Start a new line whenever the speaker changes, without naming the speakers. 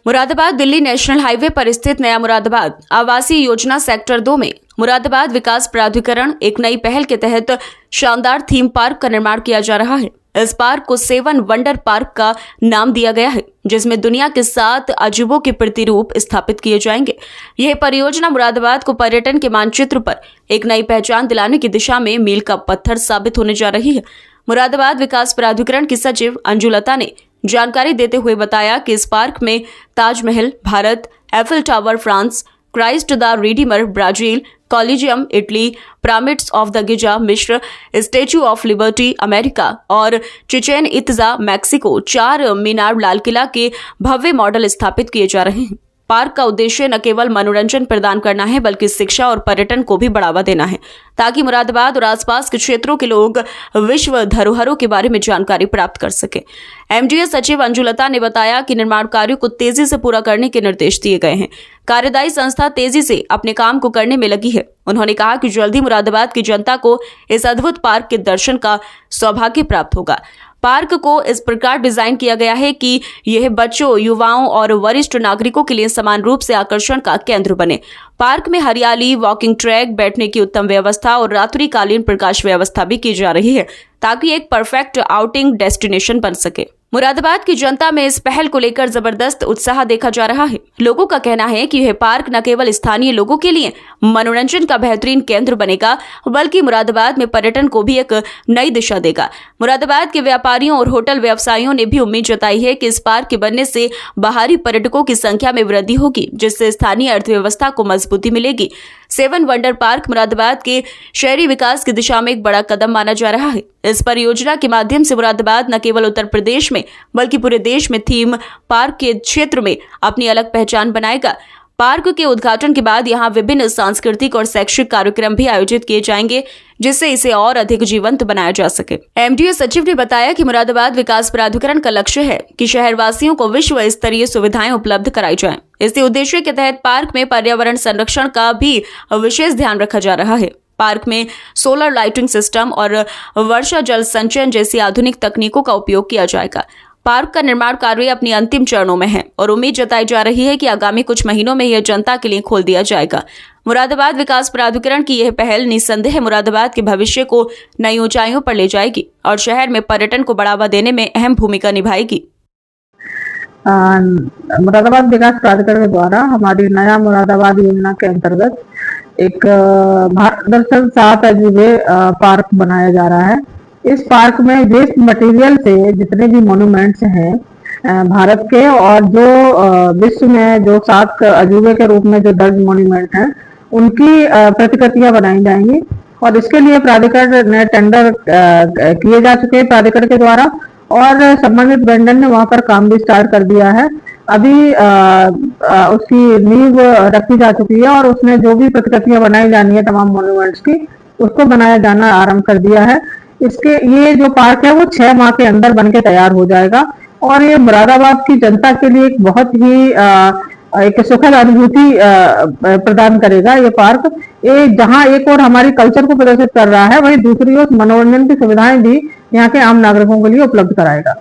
Moradabad Delhi national highway पर स्थित नया मुरादाबाद आवासीय योजना सेक्टर 2 में मुरादाबाद विकास प्राधिकरण एक नई पहल के तहत शानदार थीम पार्क का निर्माण किया जा रहा है। इस पार्क को 7 वंडर पार्क का नाम दिया गया है, जिसमें दुनिया के 7 अजूबों के प्रतिरूप स्थापित किए जाएंगे। यह परियोजना मुरादाबाद को पर्यटन के मानचित्र पर एक नई पहचान दिलाने की दिशा में मील का पत्थर साबित होने जा रही है। मुरादाबाद विकास प्राधिकरण की सचिव अंजुलता ने जानकारी देते हुए बताया कि इस पार्क में Taj Mahal Bharat, Eiffel Tower France, Christ the Redeemer Brazil, Colosseum Italy, Pyramids of the Giza मिस्र, स्टैच्यू ऑफ लिबर्टी अमेरिका और चिचेन इत्जा मैक्सिको 4 मीनार लाल किला के भव्य मॉडल स्थापित किए जा रहे हैं। पार्क का उद्देश्य न केवल मनोरंजन प्रदान करना है, बल्कि शिक्षा और पर्यटन को भी बढ़ावा देना है, ताकि मुरादाबाद और आसपास के क्षेत्रों के लोग विश्व धरोहरों के बारे में जानकारी प्राप्त कर सके। एमडीए सचिव अंजुलता ने बताया कि निर्माण कार्यों को तेजी से पूरा करने के निर्देश दिए गए हैं। कार्यदायी संस्था तेजी से अपने काम को करने में लगी है। उन्होंने कहा कि जल्द ही मुरादाबाद की जनता को इस अद्भुत पार्क के दर्शन का सौभाग्य प्राप्त होगा। पार्क को इस प्रकार डिजाइन किया गया है कि यह बच्चों, युवाओं और वरिष्ठ नागरिकों के लिए समान रूप से आकर्षण का केंद्र बने। पार्क में हरियाली, वॉकिंग ट्रैक, बैठने की उत्तम व्यवस्था और रात्रिकालीन प्रकाश व्यवस्था भी की जा रही है, ताकि एक परफेक्ट आउटिंग डेस्टिनेशन बन सके। मुरादाबाद की जनता में इस पहल को लेकर जबरदस्त उत्साह देखा जा रहा है। लोगों का कहना है कि यह पार्क न केवल स्थानीय लोगों के लिए मनोरंजन का बेहतरीन केंद्र बनेगा, बल्कि मुरादाबाद में पर्यटन को भी एक नई दिशा देगा। मुरादाबाद के व्यापारियों और होटल व्यवसायियों ने भी उम्मीद जताई है कि इस पार्क के बनने से बाहरी पर्यटकों की संख्या में वृद्धि होगी, जिससे स्थानीय अर्थव्यवस्था को मजबूती मिलेगी। 7 वंडर पार्क मुरादाबाद के शहरी विकास की दिशा में एक बड़ा कदम माना जा रहा है। इस परियोजना के माध्यम से मुरादाबाद न केवल उत्तर प्रदेश में बल्कि पूरे देश में थीम पार्क के क्षेत्र में अपनी अलग पहचान बनाएगा। पार्क के उद्घाटन के बाद यहां विभिन्न सांस्कृतिक और शैक्षिक कार्यक्रम भी आयोजित किए जाएंगे, जिससे इसे और अधिक जीवंत बनाया जा सके। एमडीए सचिव ने बताया कि मुरादाबाद विकास प्राधिकरण का लक्ष्य है कि शहरवासियों को विश्व स्तरीय सुविधाएं उपलब्ध कराई जाएं। इसी उद्देश्य के तहत पार्क में पर्यावरण संरक्षण का भी विशेष ध्यान रखा जा रहा है। पार्क में सोलर लाइटिंग सिस्टम और वर्षा जल संचयन जैसी आधुनिक तकनीकों का उपयोग किया जाएगा। पार्क का निर्माण कार्य अपनी अंतिम चरणों में है और उम्मीद जताई जा रही है कि आगामी कुछ महीनों में यह जनता के लिए खोल दिया जाएगा। मुरादाबाद विकास प्राधिकरण की यह पहल निस्संदेह मुरादाबाद के भविष्य को नई ऊंचाइयों पर ले जाएगी और शहर में पर्यटन को बढ़ावा देने में अहम भूमिका निभाएगी।
मुरादाबाद विकास प्राधिकरण के द्वारा हमारी नया मुरादाबाद योजना के अंतर्गत एक भारत दर्शन 7 अजूबे पार्क बनाया जा रहा है। इस पार्क में वेस्ट मटेरियल से जितने भी मॉन्यूमेंट्स हैं भारत के और जो विश्व में जो 7 अजूबे के रूप में जो दर्ज मॉन्यूमेंट हैं, उनकी प्रतिकृतियां बनाई जाएंगी और इसके लिए प्राधिकरण ने टेंडर किए जा चुके हैं प्राधिकरण के द्वारा और संबंधित वेंडर ने वहां पर काम भी स्टार्ट कर दिया है। अभी उसकी नींव रखी जा चुकी है और उसमें जो भी प्रतिकृतियां बनाई जानी है तमाम मॉन्यूमेंट्स की, उसको बनाया जाना आरंभ कर दिया है। इसके ये जो पार्क है वो 6 माह के अंदर बनके तैयार हो जाएगा और ये मुरादाबाद की जनता के लिए एक बहुत ही एक सुखद अनुभूति प्रदान करेगा। ये पार्क जहां एक और हमारी कल्चर को प्रदर्शित कर रहा है, वहीं दूसरी ओर मनोरंजन की सुविधाएं भी यहाँ के आम नागरिकों के लिए उपलब्ध कराएगा।